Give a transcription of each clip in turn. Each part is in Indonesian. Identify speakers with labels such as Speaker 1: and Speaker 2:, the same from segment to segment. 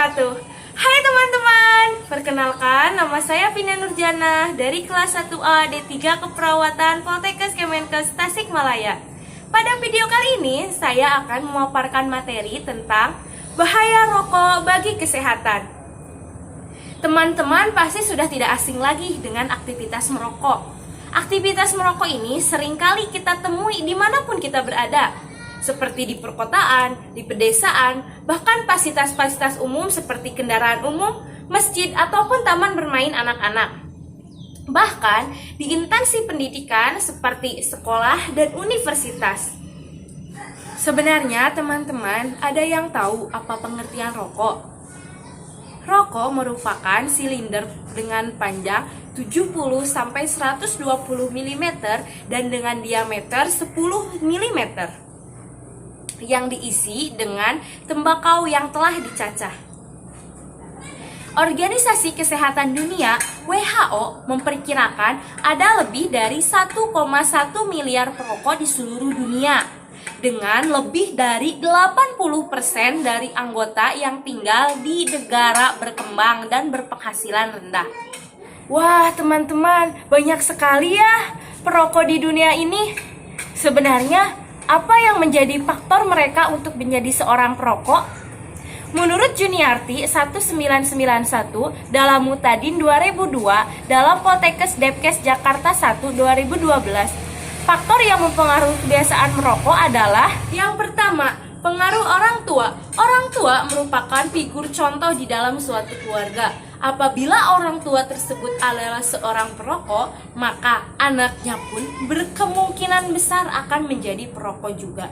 Speaker 1: wabarakatuh. Hai teman-teman, perkenalkan nama saya Vina Nurjana dari kelas 1A D3 Keperawatan Poltekkes Kemenkes Tasikmalaya. Pada video kali ini saya akan memaparkan materi tentang bahaya rokok bagi kesehatan. Teman-teman pasti sudah tidak asing lagi dengan aktivitas merokok. Aktivitas merokok ini seringkali kita temui dimanapun kita berada, seperti di perkotaan, di pedesaan, bahkan fasilitas-fasilitas umum seperti kendaraan umum, masjid, ataupun taman bermain anak-anak. Bahkan di instansi pendidikan seperti sekolah dan universitas. Sebenarnya teman-teman ada yang tahu apa pengertian rokok? Rokok merupakan silinder dengan panjang 70-120 mm dan dengan diameter 10 mm. Yang diisi dengan tembakau yang telah dicacah. Organisasi Kesehatan Dunia (WHO) memperkirakan ada lebih dari 1,1 miliar perokok di seluruh dunia, dengan lebih dari 80% dari anggota yang tinggal di negara berkembang dan berpenghasilan rendah. Wah, teman-teman, banyak sekali ya perokok di dunia ini. Sebenarnya apa yang menjadi faktor mereka untuk menjadi seorang perokok? Menurut Juniarti 1991 dalam Mutadin 2002 dalam Poltekkes Depkes Jakarta 1 2012, faktor yang mempengaruhi kebiasaan merokok adalah yang pertama, pengaruh orang tua. Orang tua merupakan figur contoh di dalam suatu keluarga. Apabila orang tua tersebut adalah seorang perokok, maka anaknya pun berkemungkinan besar akan menjadi perokok juga.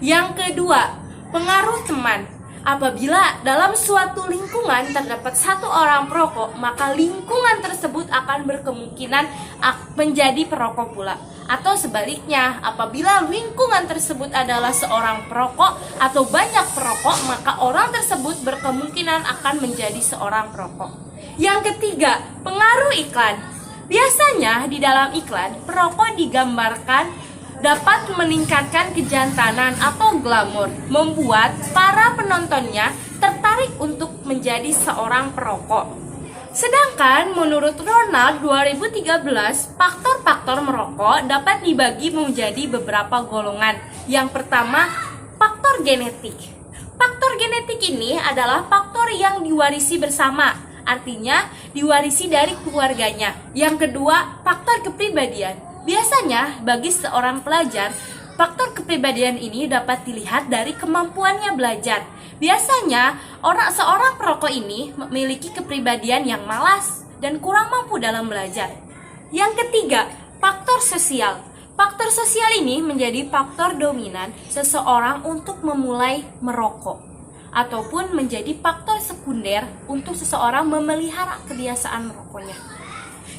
Speaker 1: Yang kedua, pengaruh teman. Apabila dalam suatu lingkungan terdapat satu orang perokok, maka lingkungan tersebut akan berkemungkinan menjadi perokok pula. Atau sebaliknya, apabila lingkungan tersebut adalah seorang perokok atau banyak perokok, maka orang tersebut berkemungkinan akan menjadi seorang perokok. Yang ketiga, pengaruh iklan. Biasanya di dalam iklan, perokok digambarkan dapat meningkatkan kejantanan atau glamor, membuat para penontonnya tertarik untuk menjadi seorang perokok. Sedangkan menurut Ronald 2013, faktor-faktor merokok dapat dibagi menjadi beberapa golongan. Yang pertama, faktor genetik. Faktor genetik ini adalah faktor yang diwarisi bersama, artinya diwarisi dari keluarganya. Yang kedua, faktor kepribadian. Biasanya bagi seorang pelajar, faktor kepribadian ini dapat dilihat dari kemampuannya belajar. Biasanya, seorang perokok ini memiliki kepribadian yang malas dan kurang mampu dalam belajar. Yang ketiga, faktor sosial. Faktor sosial ini menjadi faktor dominan seseorang untuk memulai merokok, ataupun menjadi faktor sekunder untuk seseorang memelihara kebiasaan merokoknya.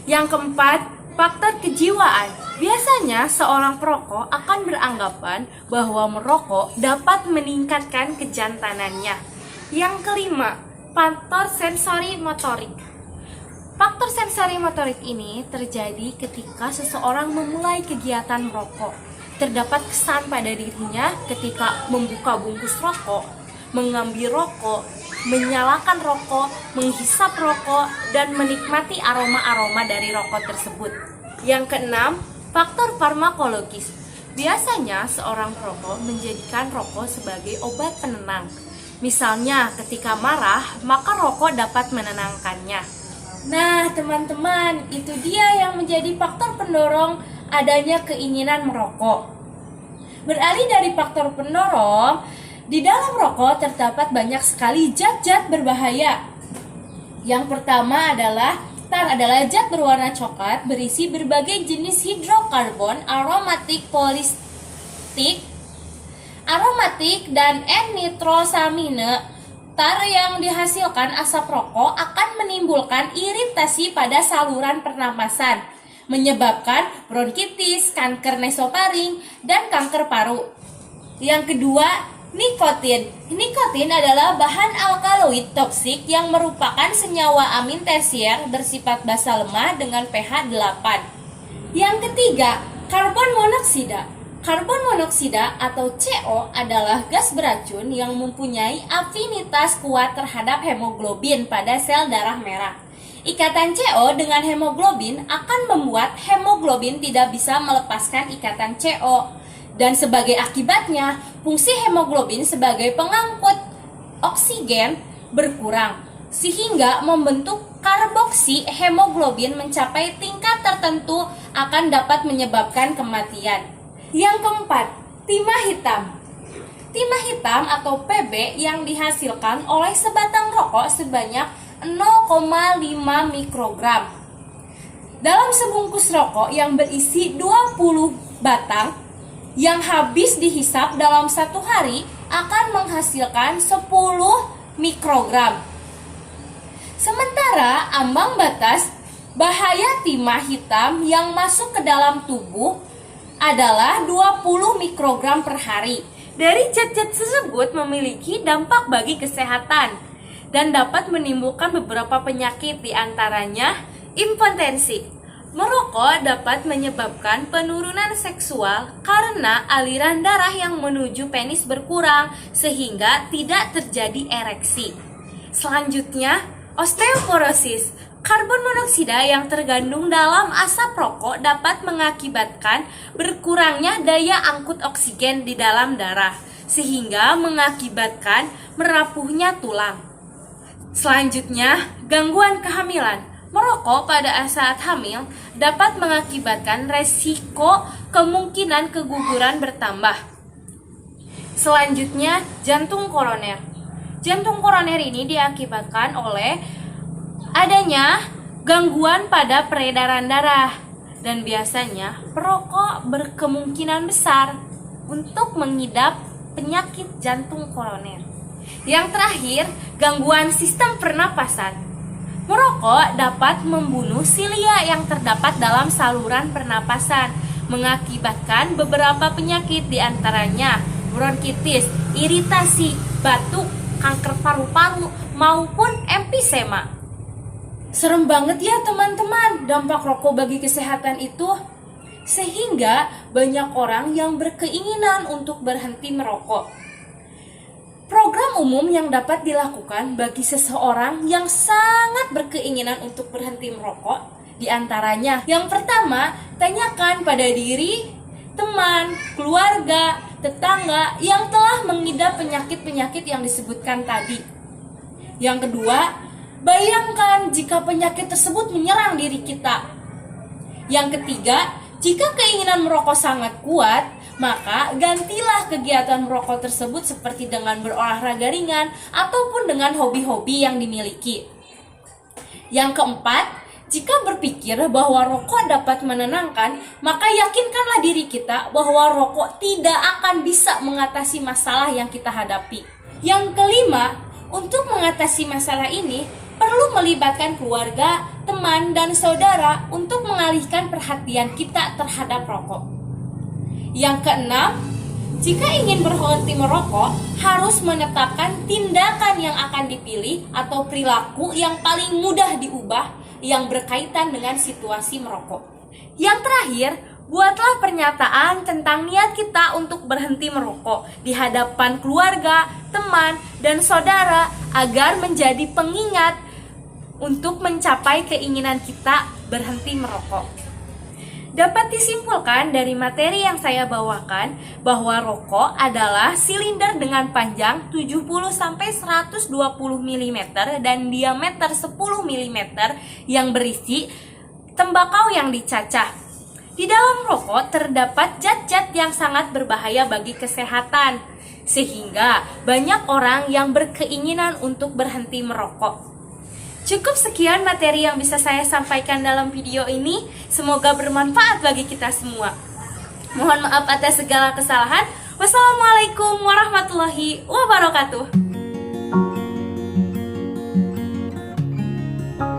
Speaker 1: Yang keempat, faktor kejiwaan. Biasanya seorang perokok akan beranggapan bahwa merokok dapat meningkatkan kejantanannya. Yang kelima, faktor sensori motorik. Faktor sensori motorik ini terjadi ketika seseorang memulai kegiatan merokok. Terdapat kesan pada dirinya ketika membuka bungkus rokok, mengambil rokok, menyalakan rokok, menghisap rokok, dan menikmati aroma-aroma dari rokok tersebut. Yang keenam, faktor farmakologis. Biasanya seorang perokok menjadikan rokok sebagai obat penenang. Misalnya ketika marah, maka rokok dapat menenangkannya. Nah teman-teman, itu dia yang menjadi faktor pendorong adanya keinginan merokok. Beralih dari faktor pendorong, di dalam rokok terdapat banyak sekali zat-zat berbahaya. Yang pertama adalah zat berwarna coklat berisi berbagai jenis hidrokarbon aromatik, polistik, aromatik, dan N-nitrosamine. Tar yang dihasilkan asap rokok akan menimbulkan iritasi pada saluran pernapasan, menyebabkan bronkitis, kanker nasofaring, dan kanker paru. Yang kedua, nikotin. Nikotin adalah bahan alkaloid toksik yang merupakan senyawa amin tersier bersifat basa lemah dengan pH 8. Yang ketiga, karbon monoksida. Karbon monoksida atau CO adalah gas beracun yang mempunyai afinitas kuat terhadap hemoglobin pada sel darah merah. Ikatan CO dengan hemoglobin akan membuat hemoglobin tidak bisa melepaskan ikatan CO. Dan sebagai akibatnya, fungsi hemoglobin sebagai pengangkut oksigen berkurang, sehingga membentuk karboksi hemoglobin mencapai tingkat tertentu akan dapat menyebabkan kematian. Yang keempat, timah hitam. Timah hitam atau PB yang dihasilkan oleh sebatang rokok sebanyak 0,5 mikrogram. Dalam sebungkus rokok yang berisi 20 batang yang habis dihisap dalam satu hari akan menghasilkan 10 mikrogram. Sementara ambang batas bahaya timah hitam yang masuk ke dalam tubuh adalah 20 mikrogram per hari. Dari zat-zat tersebut memiliki dampak bagi kesehatan dan dapat menimbulkan beberapa penyakit, di antaranya impotensi. Merokok dapat menyebabkan penurunan seksual karena aliran darah yang menuju penis berkurang sehingga tidak terjadi ereksi. Selanjutnya, osteoporosis. Karbon monoksida yang terkandung dalam asap rokok dapat mengakibatkan berkurangnya daya angkut oksigen di dalam darah, sehingga mengakibatkan merapuhnya tulang. Selanjutnya, gangguan kehamilan. Merokok pada saat hamil dapat mengakibatkan resiko kemungkinan keguguran bertambah. Selanjutnya, jantung koroner. Jantung koroner ini diakibatkan oleh adanya gangguan pada peredaran darah, dan biasanya perokok berkemungkinan besar untuk mengidap penyakit jantung koroner. Yang terakhir, gangguan sistem pernapasan. Merokok dapat membunuh silia yang terdapat dalam saluran pernapasan, mengakibatkan beberapa penyakit, di antaranya bronkitis, iritasi, batuk, kanker paru-paru, maupun emfisema. Serem banget ya teman-teman dampak rokok bagi kesehatan itu. Sehingga banyak orang yang berkeinginan untuk berhenti merokok. Program umum yang dapat dilakukan bagi seseorang yang sangat berkeinginan untuk berhenti merokok, di antaranya yang pertama, tanyakan pada diri, teman, keluarga, tetangga yang telah mengidap penyakit-penyakit yang disebutkan tadi. Yang kedua, bayangkan jika penyakit tersebut menyerang diri kita. Yang ketiga, jika keinginan merokok sangat kuat, maka gantilah kegiatan merokok tersebut seperti dengan berolahraga ringan ataupun dengan hobi-hobi yang dimiliki. Yang keempat, jika berpikir bahwa rokok dapat menenangkan, maka yakinkanlah diri kita bahwa rokok tidak akan bisa mengatasi masalah yang kita hadapi. Yang kelima, untuk mengatasi masalah ini, perlu melibatkan keluarga, teman, dan saudara untuk mengalihkan perhatian kita terhadap rokok. Yang keenam, jika ingin berhenti merokok, harus menetapkan tindakan yang akan dipilih atau perilaku yang paling mudah diubah yang berkaitan dengan situasi merokok. Yang terakhir, buatlah pernyataan tentang niat kita untuk berhenti merokok di hadapan keluarga, teman, dan saudara agar menjadi pengingat untuk mencapai keinginan kita berhenti merokok. Dapat disimpulkan dari materi yang saya bawakan bahwa rokok adalah silinder dengan panjang 70-120 mm dan diameter 10 mm yang berisi tembakau yang dicacah. Di dalam rokok terdapat zat-zat yang sangat berbahaya bagi kesehatan, sehingga banyak orang yang berkeinginan untuk berhenti merokok. Cukup sekian materi yang bisa saya sampaikan dalam video ini. Semoga bermanfaat bagi kita semua. Mohon maaf atas segala kesalahan. Wassalamualaikum warahmatullahi wabarakatuh.